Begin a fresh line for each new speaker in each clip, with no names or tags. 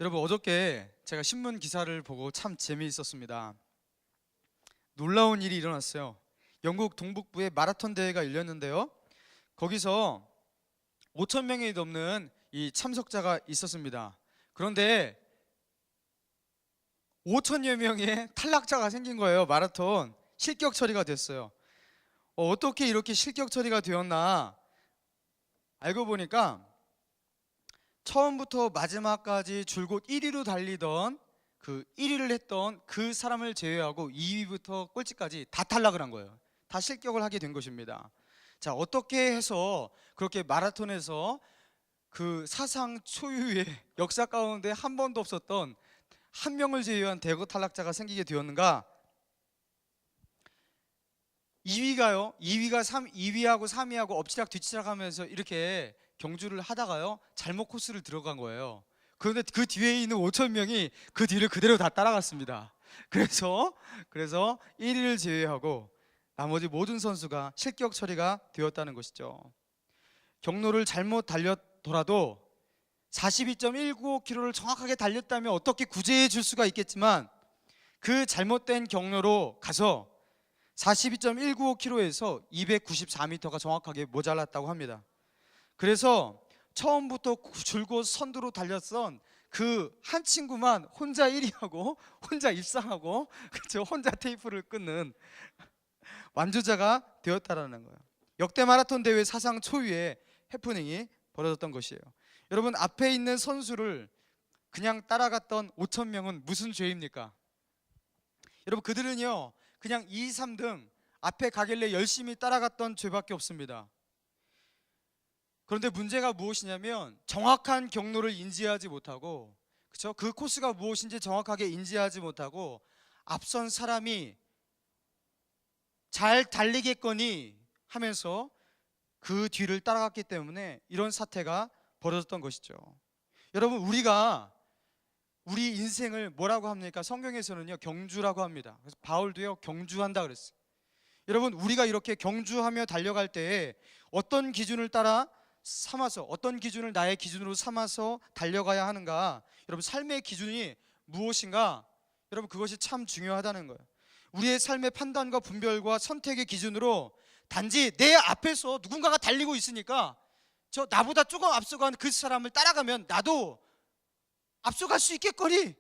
여러분, 어저께 제가 신문 기사를 보고 참 재미있었습니다. 놀라운 일이 일어났어요. 영국 동북부에 마라톤 대회가 열렸는데요. 거기서 5천 명이 넘는 이 참석자가 있었습니다. 그런데 5천여 명의 탈락자가 생긴 거예요. 마라톤 실격 처리가 됐어요. 어떻게 이렇게 실격 처리가 되었나 알고 보니까 처음부터 마지막까지 줄곧 1위로 달리던 그 1위를 했던 그 사람을 제외하고 2위부터 꼴찌까지 다 탈락을 한 거예요. 다 실격을 하게 된 것입니다. 자, 어떻게 해서 그렇게 마라톤에서 그 사상 초유의 역사 가운데 한 번도 없었던 한 명을 제외한 대거 탈락자가 생기게 되었는가? 2위하고 3위하고 엎치락 뒤치락 하면서 이렇게 경주를 하다가요, 잘못 코스를 들어간 거예요. 그런데 그 뒤에 있는 5천 명이 그 뒤를 그대로 다 따라갔습니다. 그래서 1위를 제외하고 나머지 모든 선수가 실격 처리가 되었다는 것이죠. 경로를 잘못 달렸더라도 42.195km를 정확하게 달렸다면 어떻게 구제해 줄 수가 있겠지만, 그 잘못된 경로로 가서 42.195km에서 294m가 정확하게 모자랐다고 합니다. 그래서 처음부터 줄곧 선두로 달렸던 그 한 친구만 혼자 1위하고 혼자 입상하고, 그렇죠, 혼자 테이프를 끊는 완주자가 되었다라는 거예요. 역대 마라톤 대회 사상 초유의 해프닝이 벌어졌던 것이에요. 여러분, 앞에 있는 선수를 그냥 따라갔던 5천 명은 무슨 죄입니까? 여러분, 그들은요 그냥 2, 3등 앞에 가길래 열심히 따라갔던 죄밖에 없습니다. 그런데 문제가 무엇이냐면 정확한 경로를 인지하지 못하고, 그렇죠? 그 코스가 무엇인지 정확하게 인지하지 못하고 앞선 사람이 잘 달리겠거니 하면서 그 뒤를 따라갔기 때문에 이런 사태가 벌어졌던 것이죠. 여러분, 우리 인생을 뭐라고 합니까? 성경에서는요 경주라고 합니다. 그래서 바울도요 경주한다 그랬어요. 여러분, 우리가 이렇게 경주하며 달려갈 때에 어떤 기준을 따라 삼아서, 어떤 기준을 나의 기준으로 삼아서 달려가야 하는가? 여러분, 삶의 기준이 무엇인가? 여러분, 그것이 참 중요하다는 거예요. 우리의 삶의 판단과 분별과 선택의 기준으로 단지 내 앞에서 누군가가 달리고 있으니까 저 나보다 조금 앞서간 그 사람을 따라가면 나도 앞서갈 수 있겠거니,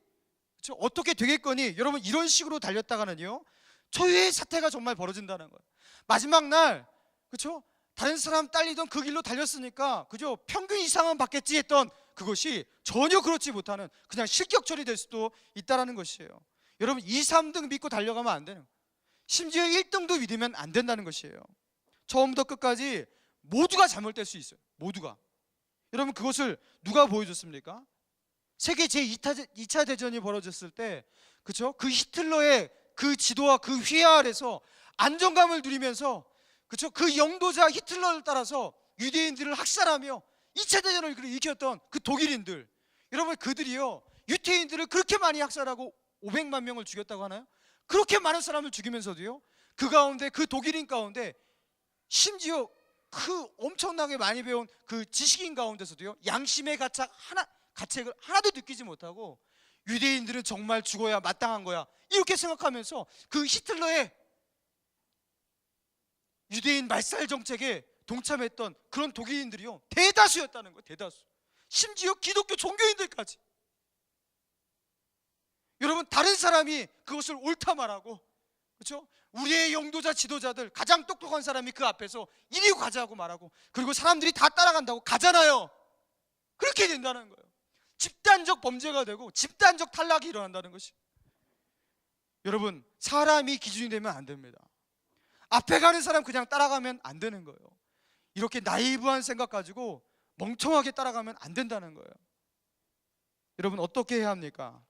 그렇죠? 어떻게 되겠거니, 여러분, 이런 식으로 달렸다가는요 초유의 사태가 정말 벌어진다는 거예요. 마지막 날, 그렇죠? 다른 사람 딸리던 그 길로 달렸으니까 그죠, 평균 이상은 받겠지 했던 그것이 전혀 그렇지 못하는 그냥 실격 처리될 수도 있다는 것이에요. 여러분, 2, 3등 믿고 달려가면 안 되는 거예요. 심지어 1등도 믿으면 안 된다는 것이에요. 처음부터 끝까지 모두가 잘못될 수 있어요. 모두가. 여러분, 그것을 누가 보여줬습니까? 세계 제2차 대전이 벌어졌을 때, 그렇죠? 그 히틀러의 그 지도와 그 휘하 아래서 안정감을 누리면서, 그렇죠? 그 영도자 히틀러를 따라서 유대인들을 학살하며 2차 대전을 일으켰던 그 독일인들, 여러분, 그들이요 유태인들을 그렇게 많이 학살하고 500만 명을 죽였다고 하나요? 그렇게 많은 사람을 죽이면서도요 그 가운데, 그 독일인 가운데 심지어 그 엄청나게 많이 배운 그 지식인 가운데서도요 양심의 가책을 하나도 느끼지 못하고 유대인들은 정말 죽어야 마땅한 거야 이렇게 생각하면서 그 히틀러의 유대인 말살 정책에 동참했던 그런 독일인들이요 대다수였다는 거예요. 대다수. 심지어 기독교 종교인들까지. 여러분, 다른 사람이 그것을 옳다 말하고, 그렇죠? 우리의 영도자 지도자들, 가장 똑똑한 사람이 그 앞에서 이리 가자고 말하고, 그리고 사람들이 다 따라간다고 가잖아요. 그렇게 된다는 거예요. 집단적 범죄가 되고 집단적 탈락이 일어난다는 것이. 여러분, 사람이 기준이 되면 안 됩니다. 앞에 가는 사람 그냥 따라가면 안 되는 거예요. 이렇게 나이브한 생각 가지고 멍청하게 따라가면 안 된다는 거예요. 여러분, 어떻게 해야 합니까?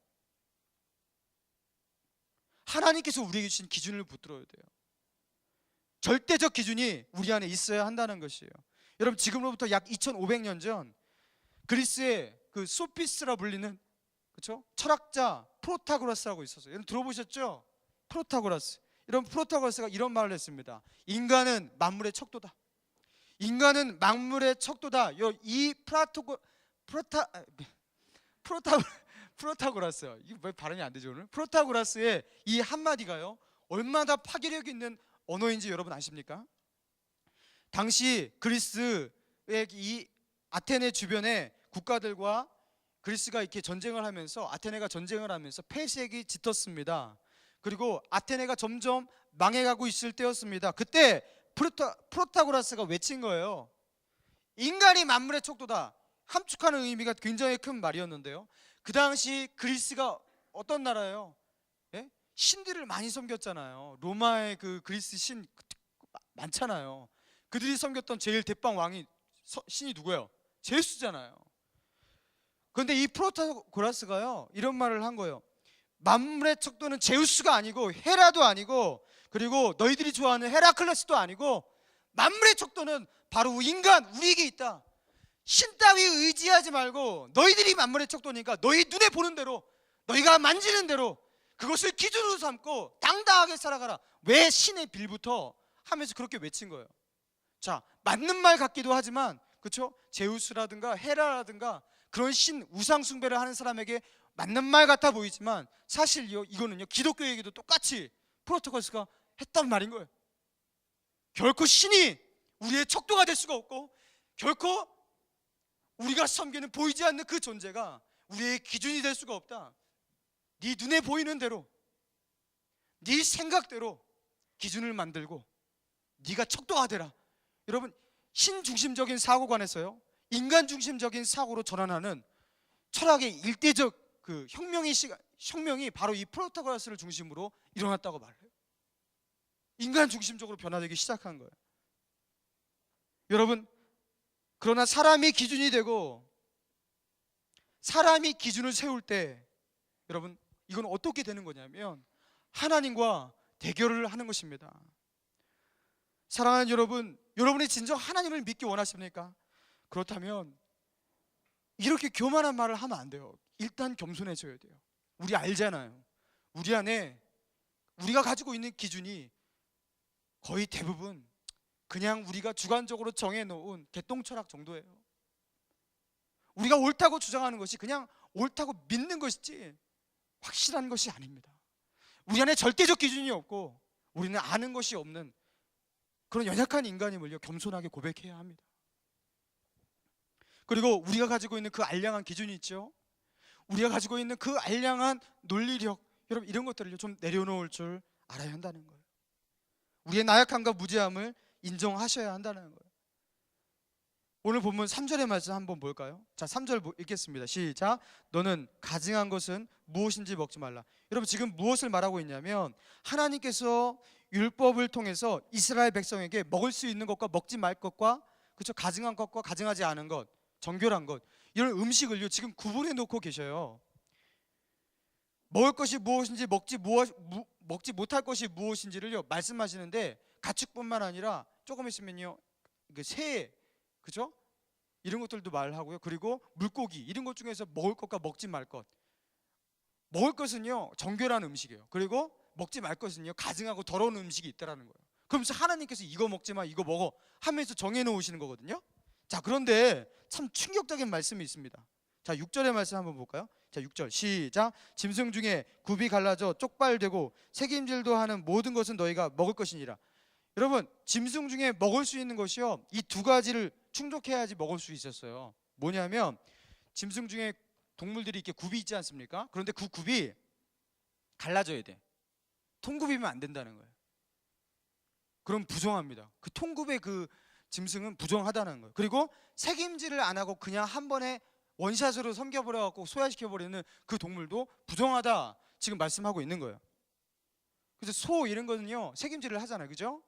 하나님께서 우리에게 주신 기준을 붙들어야 돼요. 절대적 기준이 우리 안에 있어야 한다는 것이에요. 여러분, 지금으로부터 약 2500년 전 그리스의 그 소피스라 불리는, 그렇죠? 철학자 프로타고라스라고 있었어요. 여러분 들어보셨죠? 프로타고라스. 이런 프로타고라스가 이런 말을 했습니다. 인간은 만물의 척도다. 인간은 만물의 척도다. 이 프로타고라스. 이게 왜 발음이 안 되죠 오늘? 프로타고라스의 이 한마디가요 얼마나 파괴력 있는 언어인지 여러분 아십니까? 당시 그리스의 이 아테네 주변의 국가들과 그리스가 이렇게 전쟁을 하면서 아테네가 전쟁을 하면서 폐색이 짙었습니다. 그리고 아테네가 점점 망해가고 있을 때였습니다. 그때 프로타고라스가 외친 거예요. 인간이 만물의 척도다. 함축하는 의미가 굉장히 큰 말이었는데요. 그 당시 그리스가 어떤 나라예요? 예? 신들을 많이 섬겼잖아요. 로마의 그 그리스 신 많잖아요. 그들이 섬겼던 제일 대빵 왕이 신이 누구예요? 제우스잖아요. 그런데 이 프로타고라스가요 이런 말을 한 거예요. 만물의 척도는 제우스가 아니고 헤라도 아니고 그리고 너희들이 좋아하는 헤라클레스도 아니고 만물의 척도는 바로 인간 우리에게 있다. 신 따위 의지하지 말고 너희들이 만물의 척도니까 너희 눈에 보는 대로 너희가 만지는 대로 그것을 기준으로 삼고 당당하게 살아가라. 왜 신의 빌부터 하면서 그렇게 외친 거예요. 자, 맞는 말 같기도 하지만 그렇죠? 제우스라든가 헤라라든가 그런 신 우상 숭배를 하는 사람에게 맞는 말 같아 보이지만 사실요 이거는요 기독교에게도 똑같이 프로토콜스가 했단 말인 거예요. 결코 신이 우리의 척도가 될 수가 없고 결코 우리가 섬기는 보이지 않는 그 존재가 우리의 기준이 될 수가 없다. 네 눈에 보이는 대로 네 생각대로 기준을 만들고 네가 척도가 되라. 여러분 신중심적인 사고관에서요 인간 중심적인 사고로 전환하는 철학의 일대적 그 혁명이 바로 이 프로타고라스를 중심으로 일어났다고 말해요. 인간 중심적으로 변화되기 시작한 거예요. 여러분 그러나 사람이 기준이 되고 사람이 기준을 세울 때 여러분 이건 어떻게 되는 거냐면 하나님과 대결을 하는 것입니다. 사랑하는 여러분, 여러분이 진정 하나님을 믿기 원하십니까? 그렇다면 이렇게 교만한 말을 하면 안 돼요. 일단 겸손해져야 돼요. 우리 알잖아요. 우리 안에 우리가 가지고 있는 기준이 거의 대부분 그냥 우리가 주관적으로 정해놓은 개똥철학 정도예요. 우리가 옳다고 주장하는 것이 그냥 옳다고 믿는 것이지 확실한 것이 아닙니다. 우리 안에 절대적 기준이 없고 우리는 아는 것이 없는 그런 연약한 인간임을요 겸손하게 고백해야 합니다. 그리고 우리가 가지고 있는 그 알량한 기준이 있죠. 우리가 가지고 있는 그 알량한 논리력, 여러분 이런 것들을 좀 내려놓을 줄 알아야 한다는 거예요. 우리의 나약함과 무지함을 인정하셔야 한다는 거예요. 오늘 본문 3절의 말씀 한번 볼까요? 자, 3절 읽겠습니다. 시작. 너는 가증한 것은 무엇인지 먹지 말라. 여러분 지금 무엇을 말하고 있냐면 하나님께서 율법을 통해서 이스라엘 백성에게 먹을 수 있는 것과 먹지 말 것과 그렇죠? 가증한 것과 가증하지 않은 것, 정결한 것 이런 음식을요 지금 구분해 놓고 계셔요. 먹을 것이 무엇인지 먹지 못할 것이 무엇인지를요 말씀하시는데 가축뿐만 아니라 조금 있으면요 새, 그죠? 이런 것들도 말하고요. 그리고 물고기 이런 것 중에서 먹을 것과 먹지 말 것. 먹을 것은요 정결한 음식이에요. 그리고 먹지 말 것은요 가증하고 더러운 음식이 있다라는 거예요. 그러면서 하나님께서 이거 먹지 마, 이거 먹어 하면서 정해 놓으시는 거거든요. 자, 그런데 참 충격적인 말씀이 있습니다. 자, 6절의 말씀 한번 볼까요? 자, 6절 시작. 짐승 중에 굽이 갈라져 쪽발되고 새김질도 하는 모든 것은 너희가 먹을 것이니라. 여러분 짐승 중에 먹을 수 있는 것이요 이 두 가지를 충족해야지 먹을 수 있었어요. 뭐냐면 짐승 중에 동물들이 이렇게 굽이 있지 않습니까? 그런데 그 굽이 갈라져야 돼. 통굽이면 안 된다는 거예요. 그럼 부정합니다. 그 통굽의 그 짐승은 부정하다는 거예요. 그리고 새김질을 안 하고 그냥 한 번에 원샷으로 섬겨버려 갖고 소화시켜버리는 그 동물도 부정하다 지금 말씀하고 있는 거예요. 그래서 소 이런 거는요 새김질을 하잖아요, 그죠?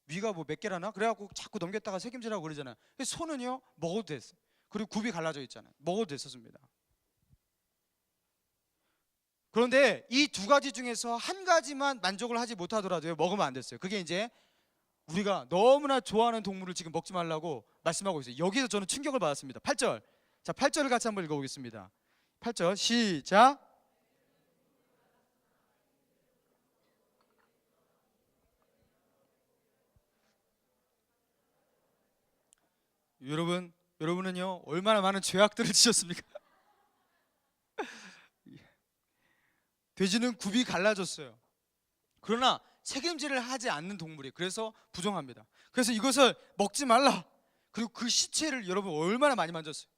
위가 뭐 몇 개라나 그래갖고 자꾸 넘겼다가 새김질하고 그러잖아요. 소는요 먹어도 됐어요. 그리고 굽이 갈라져 있잖아요. 먹어도 됐었습니다. 그런데 이 두 가지 중에서 한 가지만 만족을 하지 못하더라도요 먹으면 안 됐어요. 그게 이제 우리가 너무나 좋아하는 동물을 지금 먹지 말라고 말씀하고 있어요. 여기서 저는 충격을 받았습니다. 8절. 자, 8절을 같이 한번 읽어보겠습니다. 8절 시작. 여러분은요 얼마나 많은 죄악들을 지셨습니까? 돼지는 굽이 갈라졌어요. 그러나 책임질을 하지 않는 동물이에요. 그래서 부정합니다. 그래서 이것을 먹지 말라. 그리고 그 시체를 여러분 얼마나 많이 만졌어요.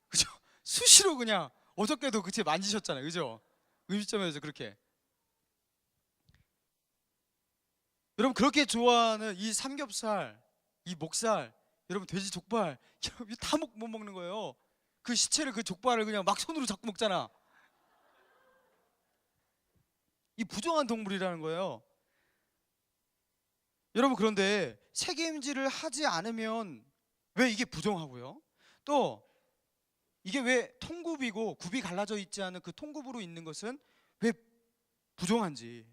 그죠? 수시로 그냥 어저께도 그치 만지셨잖아요. 그죠? 음식점에서 그렇게. 여러분 그렇게 좋아하는 이 삼겹살, 이 목살, 여러분 돼지 족발 다 못 먹는 거예요. 그 시체를 그 족발을 그냥 막 손으로 잡고 먹잖아. 이 부정한 동물이라는 거예요. 여러분 그런데 책임질을 하지 않으면 왜 이게 부정하고요? 또 이게 왜 통굽이고 굽이 갈라져 있지 않은 그 통굽으로 있는 것은 왜 부정한지.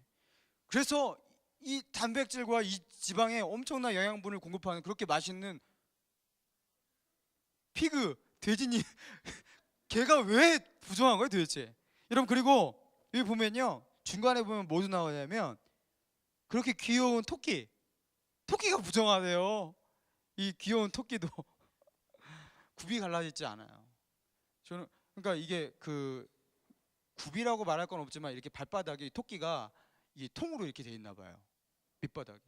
그래서 이 단백질과 이 지방에 엄청난 영양분을 공급하는 그렇게 맛있는 피그, 돼지니 걔가 왜 부정한 거예요 도대체? 여러분 그리고 여기 보면요 중간에 보면 뭐도 나오냐면 그렇게 귀여운 토끼가 부정하대요. 이 귀여운 토끼도 굽이 갈라져 있지 않아요. 저는 그러니까 이게 그 굽이라고 말할 건 없지만 이렇게 발바닥이 토끼가 이 통으로 이렇게 돼 있나 봐요. 밑바닥이.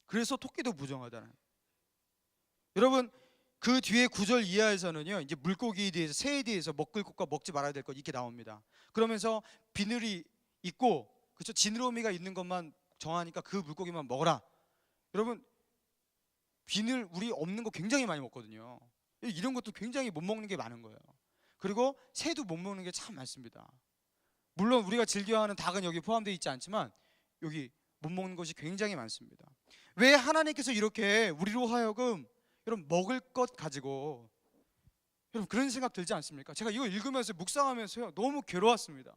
그래서 토끼도 부정하다는. 여러분 그 뒤에 9절 이하에서는요 이제 물고기에 대해서 새에 대해서 먹을 것과 먹지 말아야 될 것 이렇게 나옵니다. 그러면서 비늘이 있고 그렇죠 지느러미가 있는 것만 정하니까 그 물고기만 먹어라. 여러분 비늘 우리 없는 거 굉장히 많이 먹거든요. 이런 것도 굉장히 못 먹는 게 많은 거예요. 그리고 새도 못 먹는 게 참 많습니다. 물론 우리가 즐겨하는 닭은 여기 포함되어 있지 않지만 여기 못 먹는 것이 굉장히 많습니다. 왜 하나님께서 이렇게 우리로 하여금 여러분 먹을 것 가지고 여러분 그런 생각 들지 않습니까? 제가 이거 읽으면서 묵상하면서요 너무 괴로웠습니다.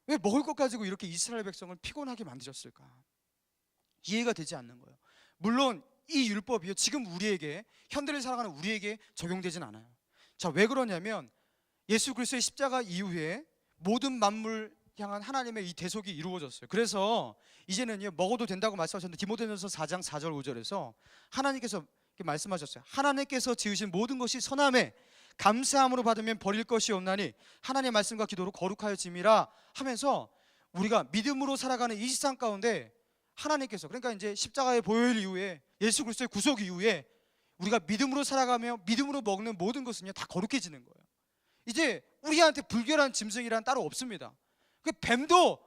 왜 먹을 것 가지고 이렇게 이스라엘 백성을 피곤하게 만드셨을까? 이해가 되지 않는 거예요. 물론 이 율법이요 지금 우리에게 현대를 살아가는 우리에게 적용되진 않아요. 자, 왜 그러냐면 예수 그리스도의 십자가 이후에 모든 만물 향한 하나님의 이 대속이 이루어졌어요. 그래서 이제는요 먹어도 된다고 말씀하셨는데 디모데전서 4장 4절 5절에서 하나님께서 이렇게 말씀하셨어요. 하나님께서 지으신 모든 것이 선함에 감사함으로 받으면 버릴 것이 없나니 하나님의 말씀과 기도로 거룩하여 짐이라 하면서 우리가 믿음으로 살아가는 이 세상 가운데 하나님께서 그러니까 이제 십자가의 보혈 이후에 예수 그리스도의 구속 이후에 우리가 믿음으로 살아가며 믿음으로 먹는 모든 것은요 다 거룩해지는 거예요. 이제 우리한테 불결한 짐승이란 따로 없습니다. 그 뱀도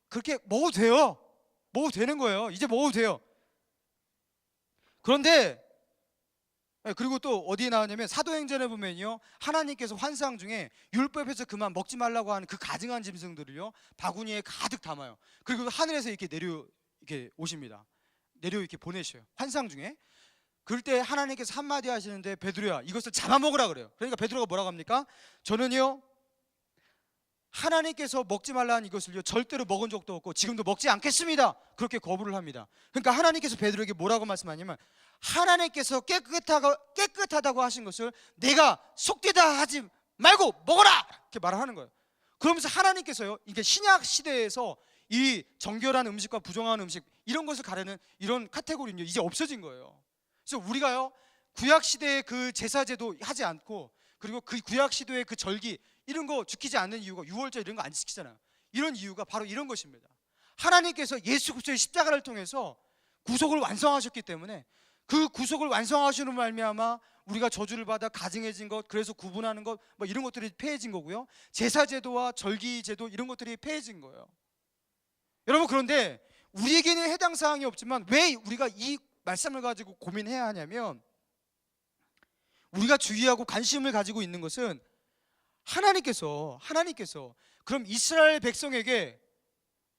그렇게 먹어도 돼요. 먹어도 되는 거예요. 이제 먹어도 돼요. 그런데 그리고 또 어디에 나오냐면 사도행전에 보면요 하나님께서 환상 중에 율법에서 그만 먹지 말라고 하는 그 가증한 짐승들을요 바구니에 가득 담아요. 그리고 하늘에서 이렇게 이렇게 오십니다. 내려 이렇게 보내셔요. 환상 중에. 그럴 때 하나님께서 한마디 하시는데 베드로야 이것을 잡아먹으라 그래요. 그러니까 베드로가 뭐라고 합니까? 저는요 하나님께서 먹지 말라는 이것을요 절대로 먹은 적도 없고 지금도 먹지 않겠습니다. 그렇게 거부를 합니다. 그러니까 하나님께서 베드로에게 뭐라고 말씀하냐면 하나님께서 깨끗하다고 하신 것을 내가 속되다 하지 말고 먹어라 이렇게 말을 하는 거예요. 그러면서 하나님께서요 이게 신약 시대에서 이 정결한 음식과 부정한 음식 이런 것을 가르는 이런 카테고리는 이제 없어진 거예요. 그래서 우리가요 구약 시대의 그 제사제도 하지 않고 그리고 그 구약 시대의 그 절기 이런 거 지키지 않는 이유가 유월절 이런 거 안 지키잖아요. 이런 이유가 바로 이런 것입니다. 하나님께서 예수 그리스도의 십자가를 통해서 구속을 완성하셨기 때문에 그 구속을 완성하시는 말미암아 우리가 저주를 받아 가증해진 것 그래서 구분하는 것 뭐 이런 것들이 폐해진 거고요. 제사제도와 절기제도 이런 것들이 폐해진 거예요. 여러분 그런데 우리에게는 해당 사항이 없지만 왜 우리가 이 말씀을 가지고 고민해야 하냐면 우리가 주의하고 관심을 가지고 있는 것은 하나님께서 그럼 이스라엘 백성에게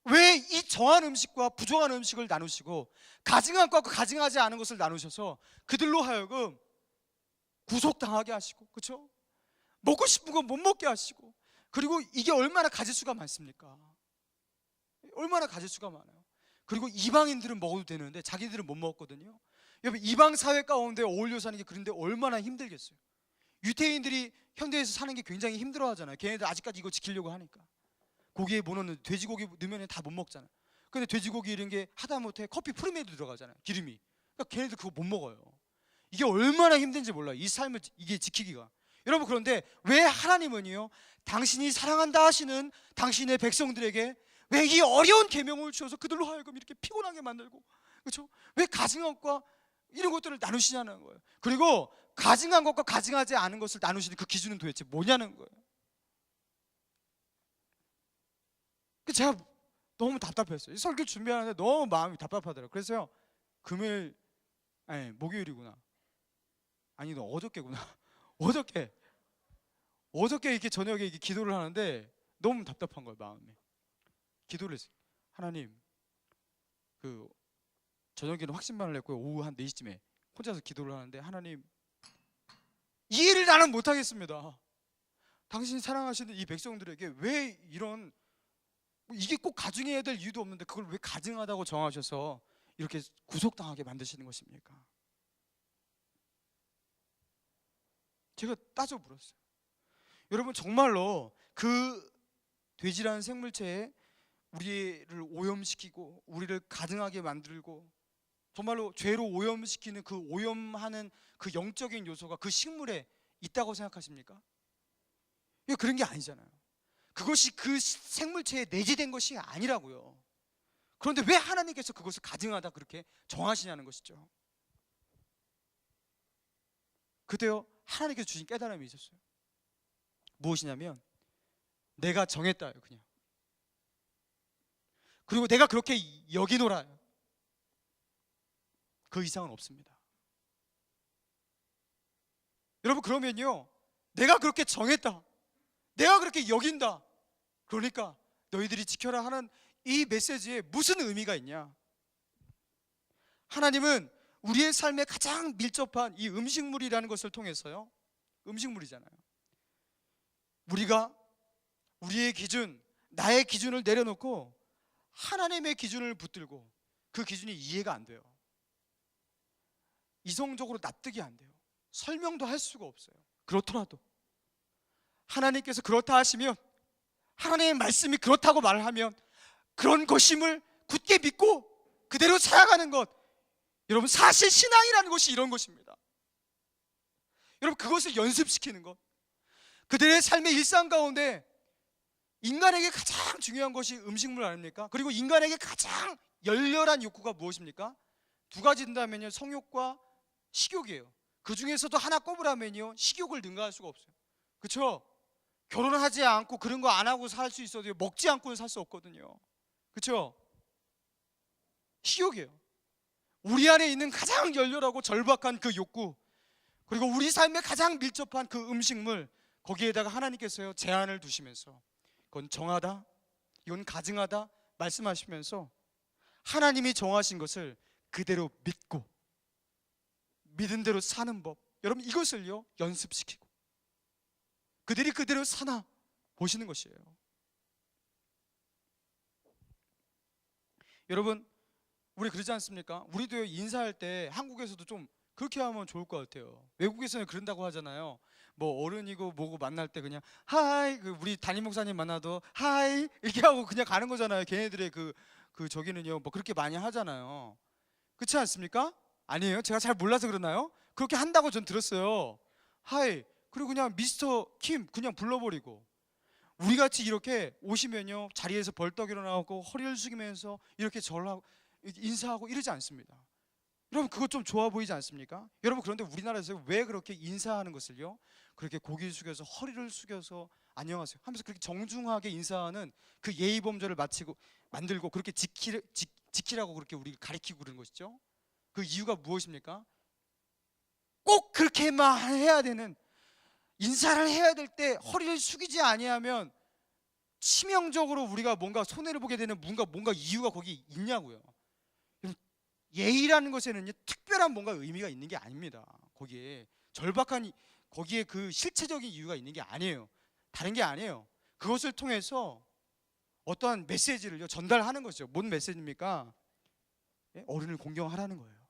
왜 이 정한 음식과 부정한 음식을 나누시고 가증한 것과 가증하지 않은 것을 나누셔서 그들로 하여금 구속당하게 하시고 그렇죠? 먹고 싶은 건 못 먹게 하시고 그리고 이게 얼마나 가짓수가 많습니까? 얼마나 가짓수가 많아요. 그리고 이방인들은 먹어도 되는데 자기들은 못 먹었거든요. 여러분 이방 사회 가운데 어울려 사는 게 그런데 얼마나 힘들겠어요. 유태인들이 현대에서 사는 게 굉장히 힘들어 하잖아요. 걔네들 아직까지 이거 지키려고 하니까. 고기에 뭐 넣는 돼지고기 넣으면 다 못 먹잖아요. 근데 돼지고기 이런 게 하다못해 커피 프리메이도 들어가잖아요. 기름이. 그러니까 걔네들 그거 못 먹어요. 이게 얼마나 힘든지 몰라요. 이 삶을 이게 지키기가. 여러분, 그런데 왜 하나님은요, 당신이 사랑한다 하시는 당신의 백성들에게 왜 이 어려운 계명을 주셔서 그들로 하여금 이렇게 피곤하게 만들고, 그렇죠? 왜 가증한 것과 이런 것들을 나누시냐는 거예요. 그리고 가증한 것과 가증하지 않은 것을 나누시는 그 기준은 도대체 뭐냐는 거예요. 제가 너무 답답했어요. 설교 준비하는데 너무 마음이 답답하더라고요. 그래서요, 금요일, 아니 목요일이구나, 아니 너 어저께구나 어저께 이렇게 저녁에 이렇게 기도를 하는데 너무 답답한 거예요, 마음이. 기도를 했어요. 하나님, 그 저녁에는 확신만을 했고요, 오후 한 4시쯤에 혼자서 기도를 하는데, 하나님, 이해를 나는 못하겠습니다. 당신이 사랑하시는 이 백성들에게 왜 이런, 이게 꼭 가증해야 될 이유도 없는데 그걸 왜 가증하다고 정하셔서 이렇게 구속당하게 만드시는 것입니까? 제가 따져 물었어요. 여러분, 정말로 그 돼지라는 생물체에 우리를 오염시키고 우리를 가증하게 만들고 정말로 죄로 오염시키는 그 오염하는 그 영적인 요소가 그 식물에 있다고 생각하십니까? 이거 그런 게 아니잖아요. 그것이 그 생물체에 내재된 것이 아니라고요. 그런데 왜 하나님께서 그것을 가증하다 그렇게 정하시냐는 것이죠. 그때요, 하나님께서 주신 깨달음이 있었어요. 무엇이냐면, 내가 정했다요, 그냥. 그리고 내가 그렇게 여기노라요. 그 이상은 없습니다. 여러분, 그러면요, 내가 그렇게 정했다, 내가 그렇게 여긴다, 그러니까 너희들이 지켜라 하는 이 메시지에 무슨 의미가 있냐? 하나님은 우리의 삶에 가장 밀접한 이 음식물이라는 것을 통해서요, 음식물이잖아요, 우리가 우리의 기준, 나의 기준을 내려놓고 하나님의 기준을 붙들고 그 기준이 이해가 안 돼요. 이성적으로 납득이 안 돼요. 설명도 할 수가 없어요. 그렇더라도 하나님께서 그렇다 하시면, 하나님의 말씀이 그렇다고 말하면 그런 것임을 굳게 믿고 그대로 살아가는 것, 여러분, 사실 신앙이라는 것이 이런 것입니다. 여러분, 그것을 연습시키는 것, 그들의 삶의 일상 가운데 인간에게 가장 중요한 것이 음식물 아닙니까? 그리고 인간에게 가장 열렬한 욕구가 무엇입니까? 두 가지 된다면요, 성욕과 식욕이에요. 그 중에서도 하나 꼽으라면요, 식욕을 능가할 수가 없어요. 그렇죠? 결혼하지 않고 그런 거 안 하고 살 수 있어도 먹지 않고는 살 수 없거든요. 그렇죠? 식욕이에요. 우리 안에 있는 가장 열렬하고 절박한 그 욕구, 그리고 우리 삶에 가장 밀접한 그 음식물, 거기에다가 하나님께서요, 제한을 두시면서 그건 정하다, 이건 가증하다 말씀하시면서 하나님이 정하신 것을 그대로 믿고 믿은 대로 사는 법, 여러분, 이것을요 연습시키고 그들이 그대로 사나 보시는 것이에요. 여러분, 우리 그러지 않습니까? 우리도 인사할 때 한국에서도 좀 그렇게 하면 좋을 것 같아요. 외국에서는 그런다고 하잖아요. 뭐 어른이고 뭐고 만날 때 그냥 하이, 우리 담임 목사님 만나도 하이 이렇게 하고 그냥 가는 거잖아요. 걔네들의 저기는요 뭐 그렇게 많이 하잖아요. 그렇지 않습니까? 아니에요? 제가 잘 몰라서 그러나요? 그렇게 한다고 전 들었어요. 하이, 그리고 그냥 미스터 킴 그냥 불러버리고, 우리같이 이렇게 오시면요 자리에서 벌떡 일어나고 허리를 숙이면서 이렇게 절하고 인사하고 이러지 않습니다. 여러분, 그거 좀 좋아 보이지 않습니까? 여러분, 그런데 우리나라에서 왜 그렇게 인사하는 것을요 그렇게 고개를 숙여서 허리를 숙여서 안녕하세요 하면서 그렇게 정중하게 인사하는 그 예의범절을 만들고 그렇게 지키라고 그렇게 우리 가리키고 그러는 것이죠. 그 이유가 무엇입니까? 꼭 그렇게만 해야 되는, 인사를 해야 될 때 허리를 숙이지 아니하면 치명적으로 우리가 뭔가 손해를 보게 되는 뭔가 이유가 거기 있냐고요. 예의라는 것에는 특별한 뭔가 의미가 있는 게 아닙니다. 거기에 절박한, 거기에 그 실체적인 이유가 있는 게 아니에요. 다른 게 아니에요. 그것을 통해서 어떠한 메시지를 전달하는 것이죠. 뭔 메시지입니까? 어른을 공경하라는 거예요.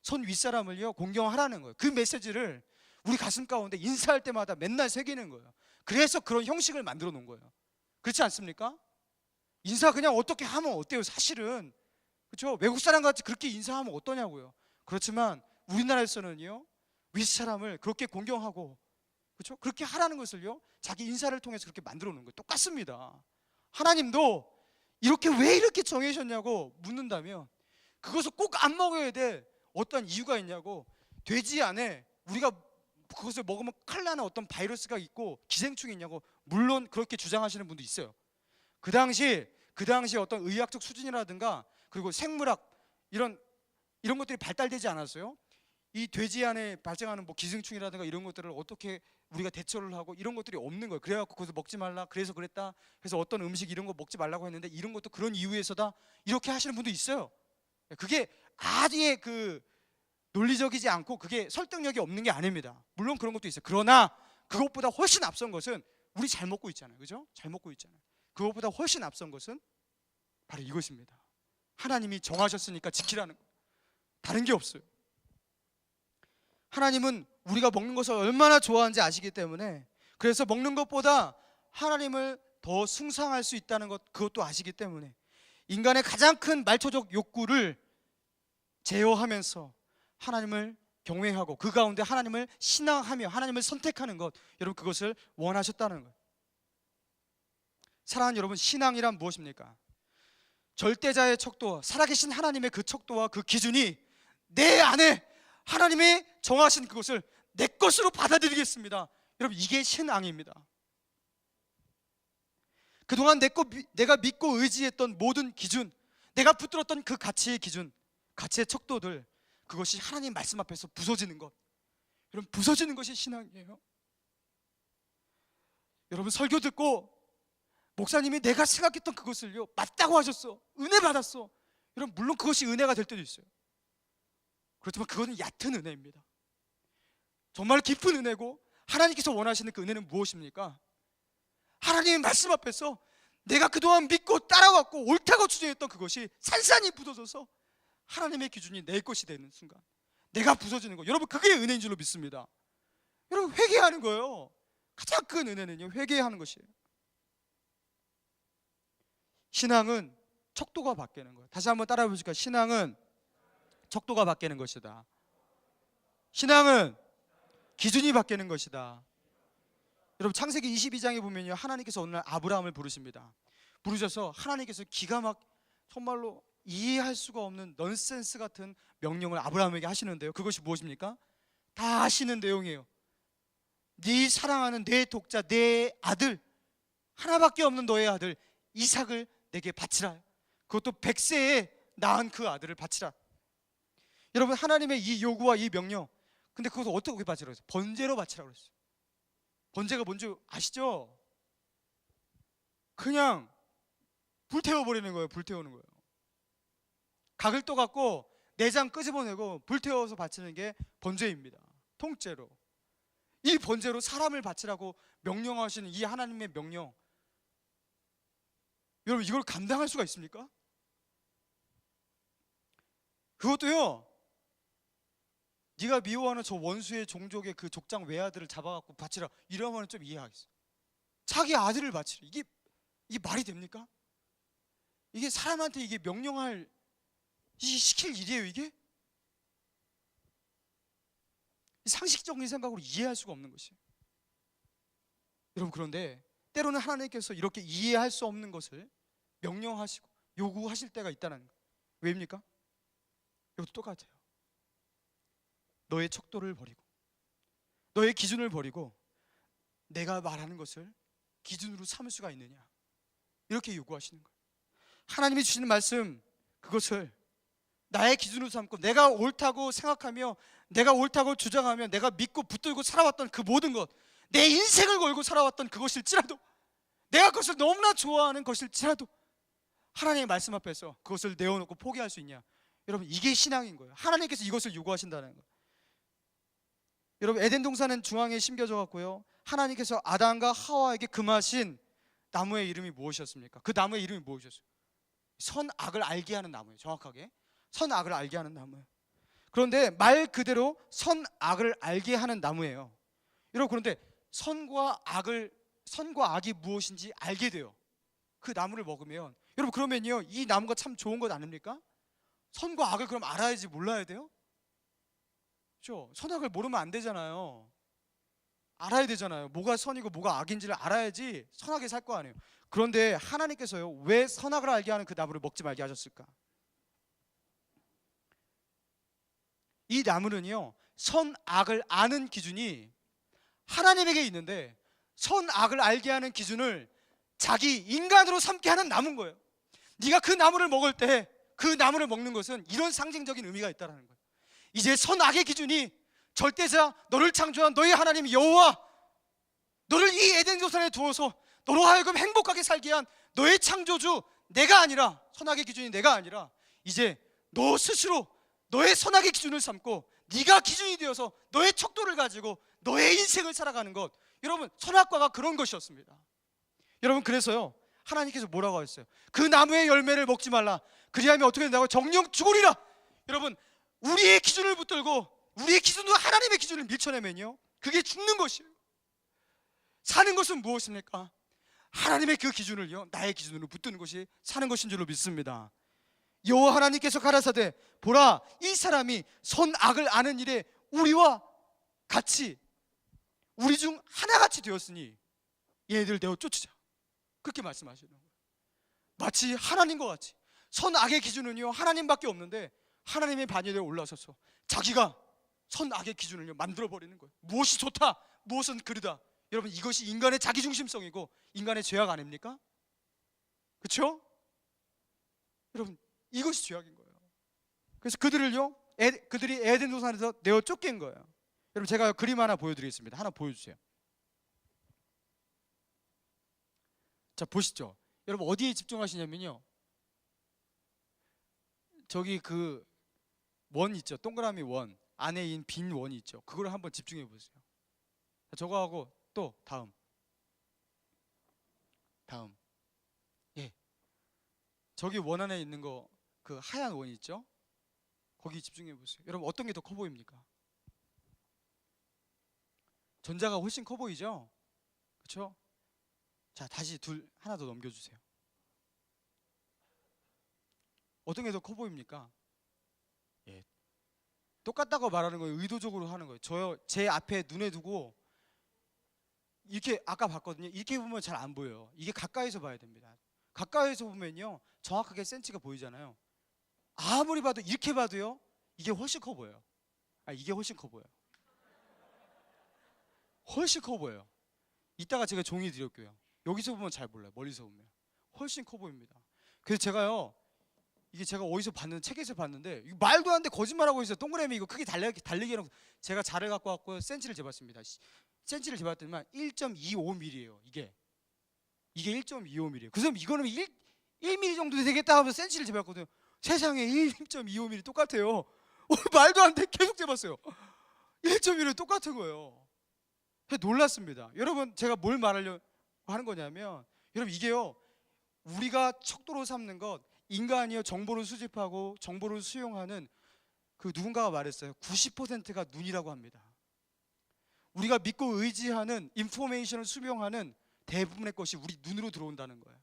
손 윗사람을요 공경하라는 거예요. 그 메시지를 우리 가슴 가운데 인사할 때마다 맨날 새기는 거예요. 그래서 그런 형식을 만들어 놓은 거예요. 그렇지 않습니까? 인사 그냥 어떻게 하면 어때요? 사실은 그렇죠? 외국 사람 같이 그렇게 인사하면 어떠냐고요. 그렇지만 우리나라에서는요 윗사람을 그렇게 공경하고 그렇죠? 그렇게 하라는 것을요, 자기 인사를 통해서 그렇게 만들어 놓은 거예요. 똑같습니다. 하나님도 이렇게 왜 이렇게 정해주셨냐고 묻는다면 그것을 꼭 안 먹어야 돼. 어떤 이유가 있냐고. 돼지 안에 우리가 그것을 먹으면 큰일 나는 어떤 바이러스가 있고 기생충이 있냐고. 물론 그렇게 주장하시는 분도 있어요. 그 당시 어떤 의학적 수준이라든가 그리고 생물학 이런 것들이 발달되지 않았어요. 이 돼지 안에 발생하는 뭐 기생충이라든가 이런 것들을 어떻게 우리가 대처를 하고 이런 것들이 없는 거예요. 그래갖고 그것을 먹지 말라, 그래서 그랬다, 그래서 어떤 음식 이런 거 먹지 말라고 했는데 이런 것도 그런 이유에서다, 이렇게 하시는 분도 있어요. 그게 아예 그 논리적이지 않고 그게 설득력이 없는 게 아닙니다. 물론 그런 것도 있어요. 그러나 그것보다 훨씬 앞선 것은 우리 잘 먹고 있잖아요. 그죠? 잘 먹고 있잖아요. 그것보다 훨씬 앞선 것은 바로 이것입니다. 하나님이 정하셨으니까 지키라는 거예요. 다른 게 없어요. 하나님은 우리가 먹는 것을 얼마나 좋아하는지 아시기 때문에, 그래서 먹는 것보다 하나님을 더 숭상할 수 있다는 것, 그것도 아시기 때문에 인간의 가장 큰 말초적 욕구를 제어하면서 하나님을 경외하고 그 가운데 하나님을 신앙하며 하나님을 선택하는 것, 여러분 그것을 원하셨다는 거예요. 사랑하는 여러분, 신앙이란 무엇입니까? 절대자의 척도, 살아계신 하나님의 그 척도와 그 기준이 내 안에 하나님이 정하신 그것을 내 것으로 받아들이겠습니다. 여러분, 이게 신앙입니다. 그동안 내가 믿고 의지했던 모든 기준, 내가 붙들었던 그 가치의 기준, 가치의 척도들, 그것이 하나님 말씀 앞에서 부서지는 것, 여러분 부서지는 것이 신앙이에요. 여러분, 설교 듣고 목사님이 내가 생각했던 그것을요 맞다고 하셨어, 은혜 받았어. 여러분, 물론 그것이 은혜가 될 때도 있어요. 그렇지만 그것은 얕은 은혜입니다. 정말 깊은 은혜고, 하나님께서 원하시는 그 은혜는 무엇입니까? 하나님의 말씀 앞에서 내가 그동안 믿고 따라왔고 옳다고 추정했던 그것이 산산이 부서져서 하나님의 기준이 내 것이 되는 순간 내가 부서지는 거, 여러분 그게 은혜인 줄로 믿습니다. 여러분, 회개하는 거예요. 가장 큰 은혜는요, 회개하는 것이에요. 신앙은 척도가 바뀌는 거예요. 다시 한번 따라해 보실까요? 신앙은 척도가 바뀌는 것이다. 신앙은 기준이 바뀌는 것이다. 여러분, 창세기 22장에 보면요, 하나님께서 어느 날 아브라함을 부르십니다. 부르셔서 하나님께서 기가 막 정말로 이해할 수가 없는 넌센스 같은 명령을 아브라함에게 하시는데요, 그것이 무엇입니까? 다 아시는 내용이에요. 네 사랑하는 내 독자, 내 아들, 하나밖에 없는 너의 아들 이삭을 내게 바치라. 그것도 100세에 낳은 그 아들을 바치라. 여러분, 하나님의 이 요구와 이 명령, 근데 그것을 어떻게 바치라고 했어요? 번제로 바치라고 했어요. 번제가 뭔지 아시죠? 그냥 불태워버리는 거예요. 불태우는 거예요. 각을 떠갖고 내장 끄집어내고 불태워서 바치는 게 번제입니다. 통째로. 이 번제로 사람을 바치라고 명령하시는 이 하나님의 명령, 여러분 이걸 감당할 수가 있습니까? 그것도요, 네가 미워하는 저 원수의 종족의 그 족장 외아들을 잡아갖고 바치라, 이러면 좀 이해하겠어요. 자기 아들을 바치라, 이게 말이 됩니까? 이게 사람한테 이게 명령할, 이게 시킬 일이에요 이게? 상식적인 생각으로 이해할 수가 없는 것이에요. 여러분, 그런데 때로는 하나님께서 이렇게 이해할 수 없는 것을 명령하시고 요구하실 때가 있다는 거예요. 왜입니까? 이것도 똑같아요. 너의 척도를 버리고 너의 기준을 버리고 내가 말하는 것을 기준으로 삼을 수가 있느냐, 이렇게 요구하시는 거예요. 하나님이 주시는 말씀, 그것을 나의 기준으로 삼고 내가 옳다고 생각하며 내가 옳다고 주장하며 내가 믿고 붙들고 살아왔던 그 모든 것, 내 인생을 걸고 살아왔던 그것일지라도, 내가 그것을 너무나 좋아하는 것일지라도 하나님의 말씀 앞에서 그것을 내어놓고 포기할 수 있냐, 여러분 이게 신앙인 거예요. 하나님께서 이것을 요구하신다는 거예요. 여러분, 에덴 동산은 중앙에 심겨져 갖고요, 하나님께서 아담과 하와에게 금하신 나무의 이름이 무엇이었습니까? 그 나무의 이름이 무엇이었어요? 선악을 알게 하는 나무예요. 정확하게 선악을 알게 하는 나무예요. 그런데 말 그대로 선악을 알게 하는 나무예요. 여러분, 그런데 선과 악이 무엇인지 알게 돼요. 그 나무를 먹으면. 여러분, 그러면요, 이 나무가 참 좋은 것 아닙니까? 선과 악을 그럼 알아야지 몰라야 돼요? 그렇죠? 선악을 모르면 안 되잖아요. 알아야 되잖아요. 뭐가 선이고 뭐가 악인지를 알아야지 선하게 살 거 아니에요. 그런데 하나님께서요, 왜 선악을 알게 하는 그 나무를 먹지 말게 하셨을까? 이 나무는요, 선악을 아는 기준이 하나님에게 있는데 선악을 알게 하는 기준을 자기 인간으로 삼게 하는 나무인 거예요. 네가 그 나무를 먹을 때 그 나무를 먹는 것은 이런 상징적인 의미가 있다는 거예요. 이제 선악의 기준이 절대자, 너를 창조한 너의 하나님 여호와, 너를 이 에덴 동산에 두어서 너로 하여금 행복하게 살게 한 너의 창조주 내가 아니라, 선악의 기준이 내가 아니라 이제 너 스스로 너의 선악의 기준을 삼고 네가 기준이 되어서 너의 척도를 가지고 너의 인생을 살아가는 것. 여러분, 선악과가 그런 것이었습니다. 여러분, 그래서요, 하나님께서 뭐라고 하셨어요? 그 나무의 열매를 먹지 말라. 그리하면 어떻게 된다고? 정령 죽으리라. 여러분, 우리의 기준을 붙들고 우리의 기준으로 하나님의 기준을 밀쳐내면요, 그게 죽는 것이에요. 사는 것은 무엇입니까? 하나님의 그 기준을요, 나의 기준으로 붙드는 것이 사는 것인 줄로 믿습니다. 여호와 하나님께서 가라사대, 보라, 이 사람이 선악을 아는 일에 우리와 같이, 우리 중 하나같이 되었으니 얘네들 내어 쫓으자. 그렇게 말씀하시는 거예요. 마치 하나님과 같이. 선악의 기준은요, 하나님밖에 없는데 하나님의 반열에 올라서서 자기가 선악의 기준을 만들어버리는 거예요. 무엇이 좋다, 무엇은 그르다. 여러분, 이것이 인간의 자기중심성이고 인간의 죄악 아닙니까? 그렇죠? 여러분, 이것이 죄악인 거예요. 그래서 그들이 에덴 동산에서 내어 쫓긴 거예요. 여러분, 제가 그림 하나 보여드리겠습니다. 하나 보여주세요. 자, 보시죠. 여러분, 어디에 집중하시냐면요, 저기 그 원 있죠, 동그라미 원 안에 있는 빈 원이 있죠. 그걸 한번 집중해 보세요. 저거 하고 또 다음. 예, 저기 원 안에 있는 거, 그 하얀 원 있죠? 거기 집중해 보세요. 여러분, 어떤 게 더 커 보입니까? 전자가 훨씬 커 보이죠? 그렇죠? 자, 다시 하나 더 넘겨주세요. 어떤 게 더 커 보입니까? 예, 똑같다고 말하는 거예요. 의도적으로 하는 거예요. 제 앞에 눈에 두고 이렇게, 아까 봤거든요. 이렇게 보면 잘 안 보여요. 이게 가까이서 봐야 됩니다. 가까이서 보면요, 정확하게 센치가 보이잖아요. 아무리 봐도, 이렇게 봐도요, 이게 훨씬 커 보여요. 이게 훨씬 커 보여요. 훨씬 커 보여요. 이따가 제가 종이 드릴게요. 여기서 보면 잘 몰라요. 멀리서 보면 훨씬 커 보입니다. 그래서 제가요, 이게 제가 어디서 봤는데, 책에서 봤는데, 이거 말도 안 돼, 거짓말하고 있어요. 동그라미 이거 크게 달리기 해놓고, 제가 자를 갖고 왔고 센치를 재봤습니다. 센치를 재봤더니만 1.25mm예요. 이게 1.25mm예요. 그래서 이거는 1mm 정도 되겠다 하면서 센치를 재봤거든요. 세상에 1.25mm 똑같아요. 말도 안 돼. 계속 재봤어요. 1.25mm 똑같은 거예요. 놀랐습니다. 여러분, 제가 뭘 말하려고 하는 거냐면, 여러분, 이게요, 우리가 척도로 삼는 것, 인간이요, 정보를 수집하고 정보를 수용하는, 그 누군가가 말했어요. 90%가 눈이라고 합니다. 우리가 믿고 의지하는 인포메이션을 수용하는 대부분의 것이 우리 눈으로 들어온다는 거예요.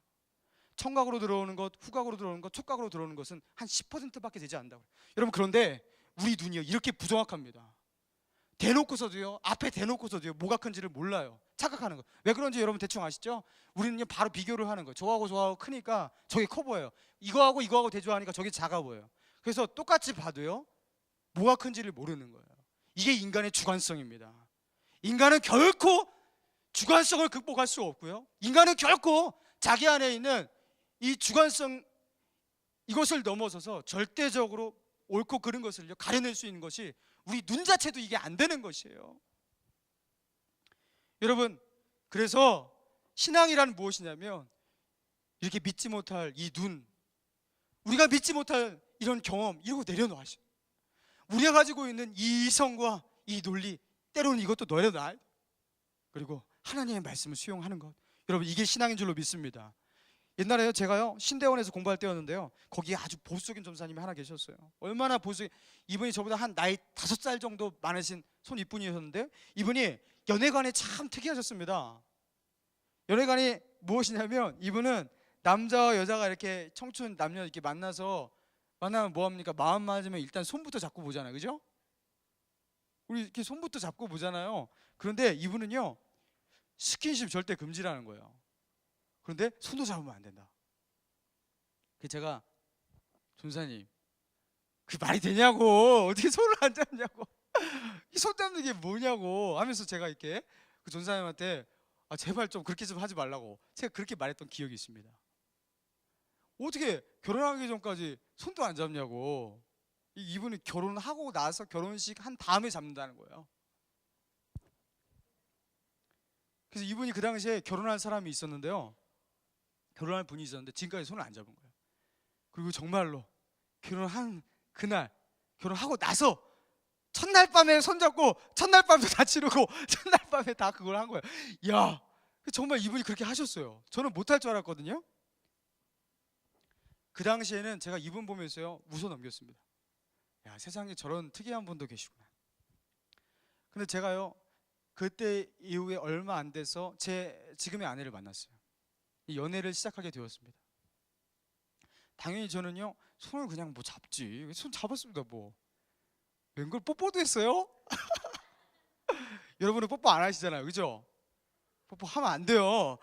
청각으로 들어오는 것, 후각으로 들어오는 것, 촉각으로 들어오는 것은 한 10%밖에 되지 않는다고. 여러분, 그런데 우리 눈이요, 이렇게 부정확합니다. 대놓고서도요, 앞에 대놓고서도요, 뭐가 큰지를 몰라요. 착각하는 거. 왜 그런지 여러분 대충 아시죠? 우리는 바로 비교를 하는 거예요. 저하고 크니까 저게 커 보여요. 이거하고 대조하니까 저게 작아 보여요. 그래서 똑같이 봐도요, 뭐가 큰지를 모르는 거예요. 이게 인간의 주관성입니다. 인간은 결코 주관성을 극복할 수 없고요, 인간은 결코 자기 안에 있는 이 주관성, 이것을 넘어서서 절대적으로 옳고 그른 것을 가려낼 수 있는 것이 우리 눈 자체도 이게 안 되는 것이에요. 여러분, 그래서 신앙이란 무엇이냐면, 이렇게 믿지 못할 이 눈, 우리가 믿지 못할 이런 경험, 이러고 내려놔야죠. 우리가 가지고 있는 이 이성과 이 논리, 때로는 이것도 내려놔야, 그리고 하나님의 말씀을 수용하는 것. 여러분, 이게 신앙인 줄로 믿습니다. 옛날에요, 제가요, 신대원에서 공부할 때였는데요, 거기에 아주 보수적인 전사님이 하나 계셨어요. 얼마나 보수, 이분이 저보다 한 나이 5살 정도 많으신 손이분이셨는데, 이분이 연애관에 참 특이하셨습니다. 연애관이 무엇이냐면, 이분은 남자와 여자가 이렇게 청춘 남녀 이렇게 만나면 뭐합니까? 마음 맞으면 일단 손부터 잡고 보잖아요. 그죠? 우리 이렇게 손부터 잡고 보잖아요. 그런데 이분은요, 스킨십 절대 금지라는 거예요. 그런데 손도 잡으면 안 된다. 그래서 제가, 전사님, 그게 말이 되냐고, 어떻게 손을 안 잡냐고, 이 손 잡는 게 뭐냐고 하면서 제가 이렇게 그 전사님한테 제발 좀 그렇게 좀 하지 말라고 제가 그렇게 말했던 기억이 있습니다. 어떻게 결혼하기 전까지 손도 안 잡냐고. 이분이 결혼하고 나서 결혼식 한 다음에 잡는다는 거예요. 그래서 이분이 그 당시에 결혼할 사람이 있었는데요, 결혼할 분이 있었는데 지금까지 손을 안 잡은 거예요. 그리고 정말로 결혼한 그날, 결혼하고 나서 첫날 밤에 손잡고 첫날 밤도 다 치르고 첫날 밤에 다 그걸 한 거예요. 야, 정말 이분이 그렇게 하셨어요. 저는 못할 줄 알았거든요. 그 당시에는 제가 이분 보면서요, 웃어 넘겼습니다. 야, 세상에 저런 특이한 분도 계시구나. 근데 제가요, 그때 이후에 얼마 안 돼서 제 지금의 아내를 만났어요. 이 연애를 시작하게 되었습니다. 당연히 저는요, 손을 그냥 뭐 잡지, 손 잡았습니다. 뭐 웬걸 뽀뽀도 했어요? 여러분은 뽀뽀 안 하시잖아요, 그죠? 뽀뽀 하면 안 돼요.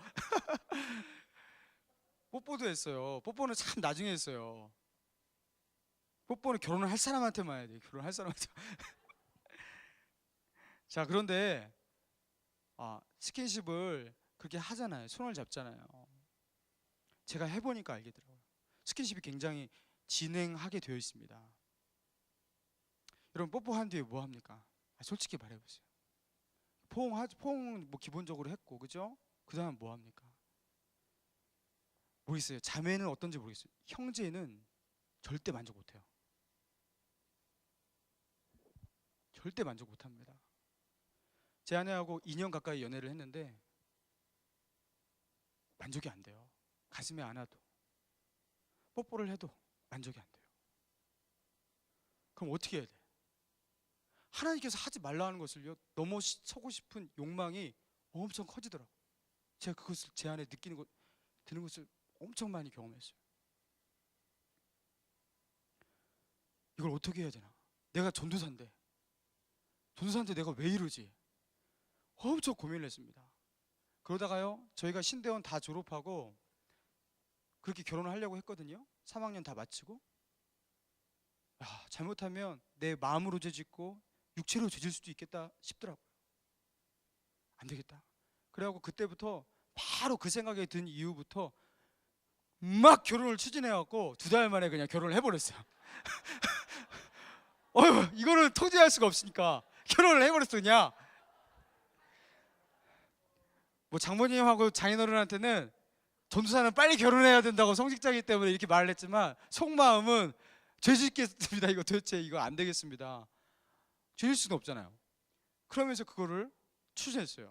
뽀뽀도 했어요. 뽀뽀는 참 나중에 했어요. 뽀뽀는 결혼을 할 사람한테만 해야 돼요. 결혼할 사람한테. 자, 그런데 스킨십을 그렇게 하잖아요. 손을 잡잖아요. 제가 해보니까 알겠더라고요. 스킨십이 굉장히 진행하게 되어 있습니다. 여러분, 뽀뽀한 뒤에 뭐 합니까? 솔직히 말해보세요. 포옹 뭐 기본적으로 했고, 그죠? 그 다음 뭐 합니까? 모르겠어요. 자매는 어떤지 모르겠어요. 형제는 절대 만족 못해요. 절대 만족 못합니다. 제 아내하고 2년 가까이 연애를 했는데 만족이 안 돼요. 가슴에 안아도, 뽀뽀를 해도 만족이 안 돼요. 그럼 어떻게 해야 돼? 하나님께서 하지 말라 는 것을요, 넘어서고 싶은 욕망이 엄청 커지더라고요. 제가 그것을 제 안에 드는 것을 엄청 많이 경험했어요. 이걸 어떻게 해야 되나? 내가 전도사인데 내가 왜 이러지? 엄청 고민을 했습니다. 그러다가요, 저희가 신대원 다 졸업하고 그렇게 결혼을 하려고 했거든요. 3학년 다 마치고. 잘못하면 내 마음으로 죄짓고 육체로 죄질 수도 있겠다 싶더라고요. 안 되겠다. 그래갖고 그때부터 바로 그 생각이 든 이후부터 막 결혼을 추진해갖고 2달 만에 그냥 결혼을 해버렸어요. 이거는 통제할 수가 없으니까 결혼을 해버렸어 그냥. 뭐 장모님하고 장인어른한테는 전도사는 빨리 결혼해야 된다고 성직자이기 때문에 이렇게 말을 했지만 속마음은 죄짓겠습니다. 이거 도대체 이거 안 되겠습니다. 죄질 수는 없잖아요. 그러면서 그거를 추진했어요.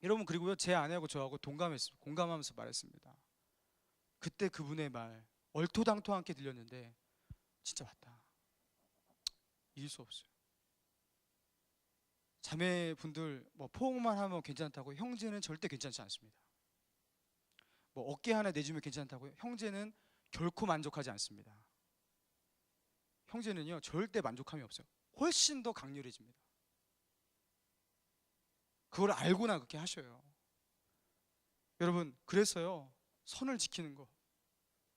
여러분, 그리고요, 제 아내하고 저하고 공감하면서 말했습니다. 그때 그분의 말 얼토당토하게 들렸는데 진짜 맞다. 잊을 수 없어요. 자매분들 뭐 포옹만 하면 괜찮다고, 형제는 절대 괜찮지 않습니다. 뭐 어깨 하나 내주면 괜찮다고요? 형제는 결코 만족하지 않습니다. 형제는요, 절대 만족함이 없어요. 훨씬 더 강렬해집니다. 그걸 알고나 그렇게 하셔요. 여러분, 그래서요, 선을 지키는 거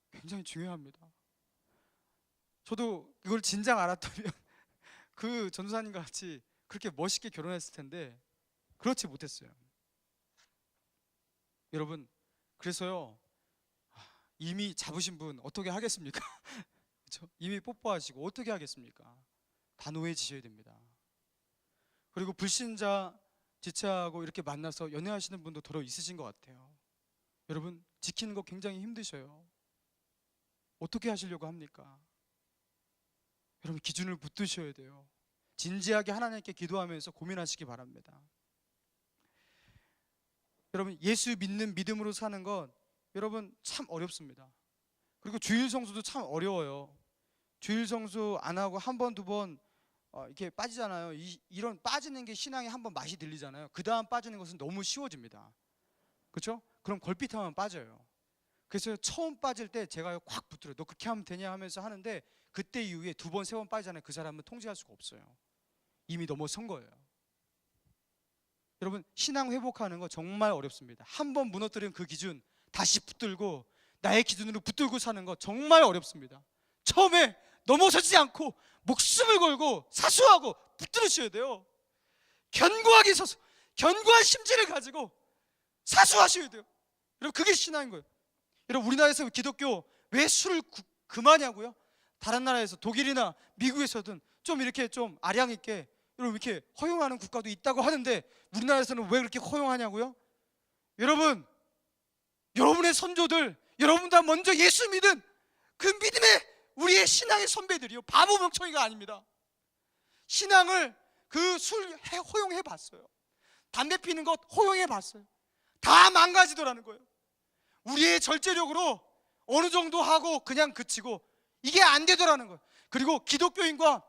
굉장히 중요합니다. 저도 그걸 진작 알았다면 그 전도사님과 같이 그렇게 멋있게 결혼했을 텐데 그렇지 못했어요. 여러분, 그래서요, 이미 잡으신 분 어떻게 하겠습니까? 그렇죠? 이미 뽀뽀하시고 어떻게 하겠습니까? 단호해지셔야 됩니다. 그리고 불신자 지체하고 이렇게 만나서 연애하시는 분도 더러 있으신 것 같아요. 여러분, 지키는 거 굉장히 힘드셔요. 어떻게 하시려고 합니까? 여러분, 기준을 붙드셔야 돼요. 진지하게 하나님께 기도하면서 고민하시기 바랍니다. 여러분, 예수 믿는 믿음으로 사는 건 여러분 참 어렵습니다. 그리고 주일 성수도 참 어려워요. 주일 성수 안 하고 한 번, 두 번 이렇게 빠지잖아요. 이런 빠지는 게 신앙에 한 번 맛이 들리잖아요. 그 다음 빠지는 것은 너무 쉬워집니다. 그렇죠? 그럼 걸핏하면 빠져요. 그래서 처음 빠질 때 제가 콱 붙들어요. 너 그렇게 하면 되냐 하면서 하는데 그때 이후에 2번, 3번 빠지잖아요. 그 사람은 통제할 수가 없어요. 이미 넘어선 거예요. 여러분, 신앙 회복하는 거 정말 어렵습니다. 한번 무너뜨린 그 기준 다시 붙들고 나의 기준으로 붙들고 사는 거 정말 어렵습니다. 처음에 넘어서지 않고 목숨을 걸고 사수하고 붙들으셔야 돼요. 견고하게 서서 견고한 심지를 가지고 사수하셔야 돼요. 여러분, 그게 신앙인 거예요. 여러분, 우리나라에서 기독교 왜 술을 금하냐고요? 다른 나라에서 독일이나 미국에서든 좀 이렇게 좀 아량 있게 여러분 이렇게 허용하는 국가도 있다고 하는데 우리나라에서는 왜 그렇게 허용하냐고요? 여러분, 여러분의 선조들, 여러분보다 먼저 예수 믿은 그 믿음의 우리의 신앙의 선배들이요, 바보 멍청이가 아닙니다. 신앙을 그 술 허용해 봤어요. 담배 피는 것 허용해 봤어요. 다 망가지더라는 거예요. 우리의 절제력으로 어느 정도 하고 그냥 그치고 이게 안 되더라는 거예요. 그리고 기독교인과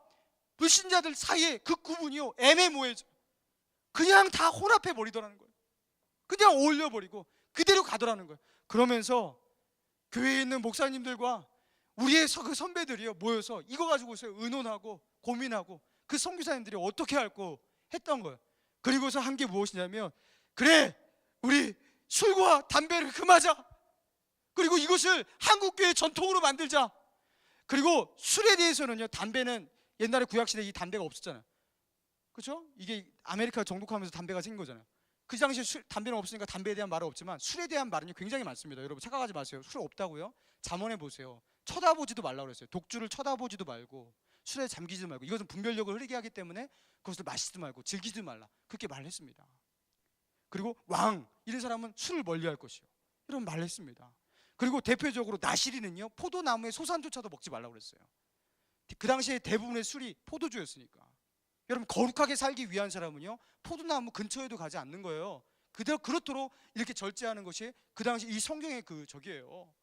불신자들 사이에 그 구분이요, 애매모호해져. 그냥 다 혼합해 버리더라는 거예요. 그냥 어울려 버리고 그대로 가더라는 거예요. 그러면서 교회에 있는 목사님들과 우리의 그 선배들이요 모여서 이거 가지고서 의논하고 고민하고 그 선교사님들이 어떻게 할고 했던 거예요. 그리고서 한 게 무엇이냐면, 그래, 우리 술과 담배를 금하자. 그리고 이것을 한국교회 전통으로 만들자. 그리고 술에 대해서는요, 담배는 옛날에 구약시대에 이 담배가 없었잖아요. 그렇죠? 이게 아메리카 정복하면서 담배가 생긴 거잖아요. 그 당시에 담배는 없으니까 담배에 대한 말은 없지만 술에 대한 말은 굉장히 많습니다. 여러분, 착각하지 마세요. 술 없다고요? 잠언해 보세요. 쳐다보지도 말라고 그랬어요. 독주를 쳐다보지도 말고 술에 잠기지도 말고 이것은 분별력을 흐리게 하기 때문에 그것을 마시지도 말고 즐기지도 말라, 그렇게 말했습니다. 그리고 왕, 이런 사람은 술을 멀리할 것이요, 이런 말을 했습니다. 그리고 대표적으로 나시리는요, 포도나무의 소산조차도 먹지 말라고 그랬어요. 그 당시에 대부분의 술이 포도주였으니까. 여러분, 거룩하게 살기 위한 사람은요, 포도나무 근처에도 가지 않는 거예요. 그렇도록 이렇게 절제하는 것이 그 당시 이 성경의 그 적이에요.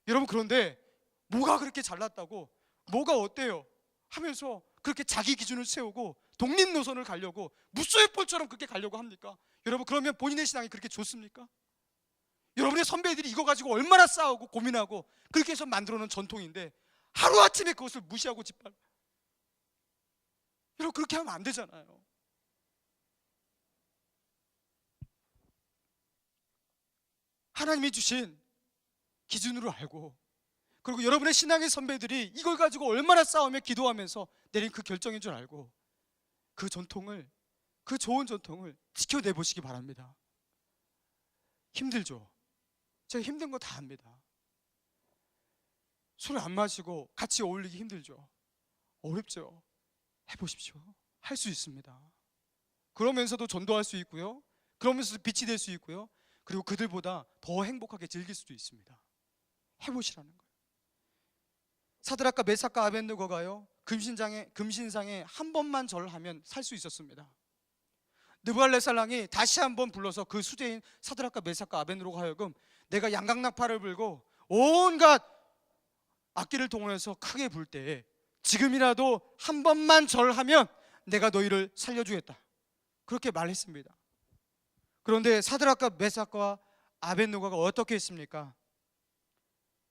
여러분, 그런데 뭐가 그렇게 잘났다고, 뭐가 어때요 하면서 그렇게 자기 기준을 세우고 독립 노선을 가려고 무소의 폴처럼 그렇게 가려고 합니까? 여러분, 그러면 본인의 신앙이 그렇게 좋습니까? 여러분의 선배들이 이거 가지고 얼마나 싸우고 고민하고 그렇게 해서 만들어 놓은 전통인데 하루아침에 그것을 무시하고 짓밟아. 여러분, 그렇게 하면 안 되잖아요. 하나님이 주신 기준으로 알고, 그리고 여러분의 신앙의 선배들이 이걸 가지고 얼마나 싸우며 기도하면서 내린 그 결정인 줄 알고 그 전통을, 그 좋은 전통을 지켜내보시기 바랍니다. 힘들죠? 제가 힘든 거 다 압니다. 술 안 마시고 같이 어울리기 힘들죠? 어렵죠? 해보십시오. 할 수 있습니다. 그러면서도 전도할 수 있고요, 그러면서도 빛이 될 수 있고요, 그리고 그들보다 더 행복하게 즐길 수도 있습니다. 해보시라는 거예요. 사드락과 메삭과 아벤느고가요, 금신상에 한 번만 절하면 살 수 있었습니다. 느부갈네살랑이 다시 한번 불러서 그 수제인 사드락과 메삭과 아벤느고가 하여금 내가 양강나팔을 불고 온갖 악기를 동원해서 크게 불 때에 지금이라도 한 번만 절하면 내가 너희를 살려주겠다, 그렇게 말했습니다. 그런데 사드락과 메삭과 아벤느고가 어떻게 했습니까?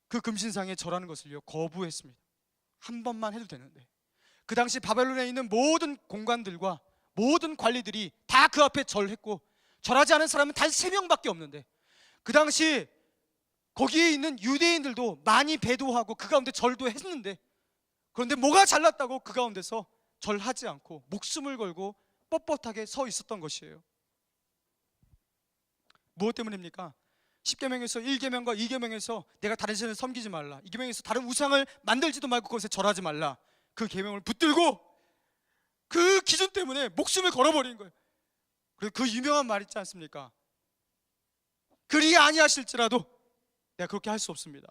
그 금신상에 절하는 것을요 거부했습니다. 한 번만 해도 되는데. 그 당시 바벨론에 있는 모든 공관들과 모든 관리들이 다 그 앞에 절했고, 절하지 않은 사람은 단 3명밖에 없는데, 그 당시 거기에 있는 유대인들도 많이 배도하고 그 가운데 절도 했는데, 그런데 뭐가 잘났다고 그 가운데서 절하지 않고 목숨을 걸고 뻣뻣하게 서 있었던 것이에요. 무엇 때문입니까? 10계명에서 1계명과 2계명에서 내가 다른 신을 섬기지 말라, 2계명에서 다른 우상을 만들지도 말고 그것에 절하지 말라, 그 계명을 붙들고 그 기준 때문에 목숨을 걸어버린 거예요. 그리고 그 유명한 말 있지 않습니까? 그리 아니하실지라도 내가 그렇게 할 수 없습니다.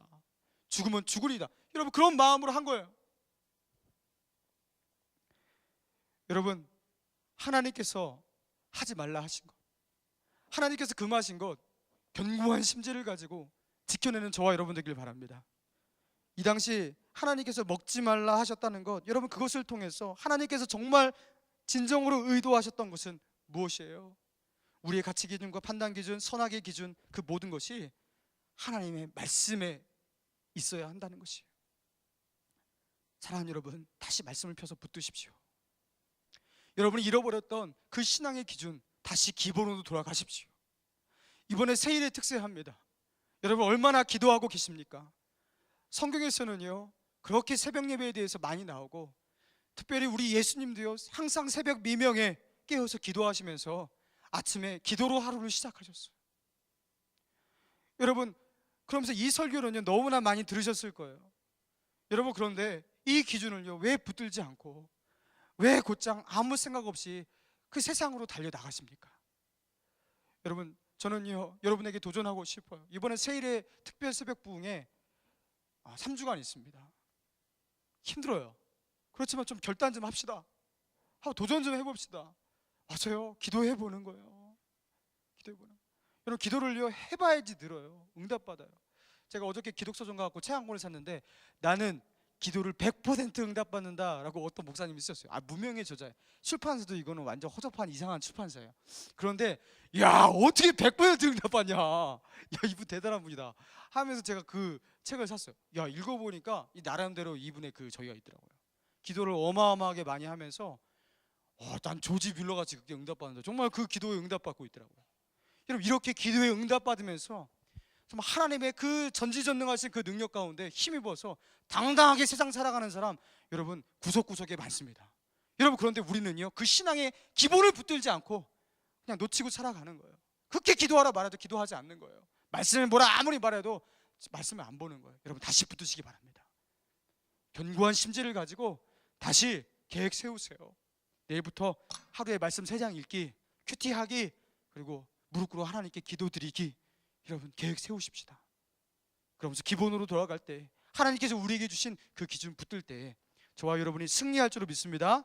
죽으면 죽으리다. 여러분, 그런 마음으로 한 거예요. 여러분, 하나님께서 하지 말라 하신 것, 하나님께서 금하신 것, 견고한 심지를 가지고 지켜내는 저와 여러분 되길 바랍니다. 이 당시 하나님께서 먹지 말라 하셨다는 것, 여러분, 그것을 통해서 하나님께서 정말 진정으로 의도하셨던 것은 무엇이에요? 우리의 가치 기준과 판단 기준, 선악의 기준, 그 모든 것이 하나님의 말씀에 있어야 한다는 것이에요. 사랑하는 여러분, 다시 말씀을 펴서 붙드십시오. 여러분이 잃어버렸던 그 신앙의 기준, 다시 기본으로 돌아가십시오. 이번에 세일의 특세합니다. 여러분 얼마나 기도하고 계십니까? 성경에서는요 그렇게 새벽 예배에 대해서 많이 나오고, 특별히 우리 예수님도요 항상 새벽 미명에 깨어서 기도하시면서 아침에 기도로 하루를 시작하셨어요. 여러분 그러면서 이 설교는요 너무나 많이 들으셨을 거예요. 여러분 그런데 이 기준을요 왜 붙들지 않고 왜 곧장 아무 생각 없이 그 세상으로 달려나가십니까? 여러분 저는요 여러분에게 도전하고 싶어요. 이번에 세일의 특별 새벽 부흥에 3주간 있습니다. 힘들어요. 그렇지만 좀 결단 좀 합시다. 하고 도전 좀 해봅시다. 맞아요. 기도해보는 거예요. 기도해보는. 여러분 기도를요 해봐야지 늘어요. 응답받아요. 제가 어저께 기독서점 가갖고 책 한 권을 샀는데, 나는 기도를 100% 응답받는다 라고 어떤 목사님이 쓰셨어요. 무명의 저자예요. 출판사도 이거는 완전 허접한 이상한 출판사예요. 그런데 야 어떻게 100% 응답받냐, 야 이분 대단한 분이다 하면서 제가 그 책을 샀어요. 야 읽어보니까 이 나름대로 이분의 그 저희가 있더라고요. 기도를 어마어마하게 많이 하면서 난 조지 뮬러 같이 그렇게 응답받는다, 정말 그 기도에 응답받고 있더라고요. 여러분 이렇게 기도에 응답받으면서 정말 하나님의 그 전지전능하신 그 능력 가운데 힘입어서 당당하게 세상 살아가는 사람 여러분 구석구석에 많습니다. 여러분 그런데 우리는요 그 신앙의 기본을 붙들지 않고 그냥 놓치고 살아가는 거예요. 그렇게 기도하라 말해도 기도하지 않는 거예요. 말씀을 뭐라 아무리 말해도 말씀을 안 보는 거예요. 여러분 다시 붙드시기 바랍니다. 견고한 심지를 가지고 다시 계획 세우세요. 내일부터 하루에 말씀 3장 읽기, 큐티하기, 그리고 무릎 꿇어 하나님께 기도드리기, 여러분 계획 세우십시다. 그러면서 기본으로 돌아갈 때 하나님께서 우리에게 주신 그 기준 붙들 때 저와 여러분이 승리할 줄로 믿습니다.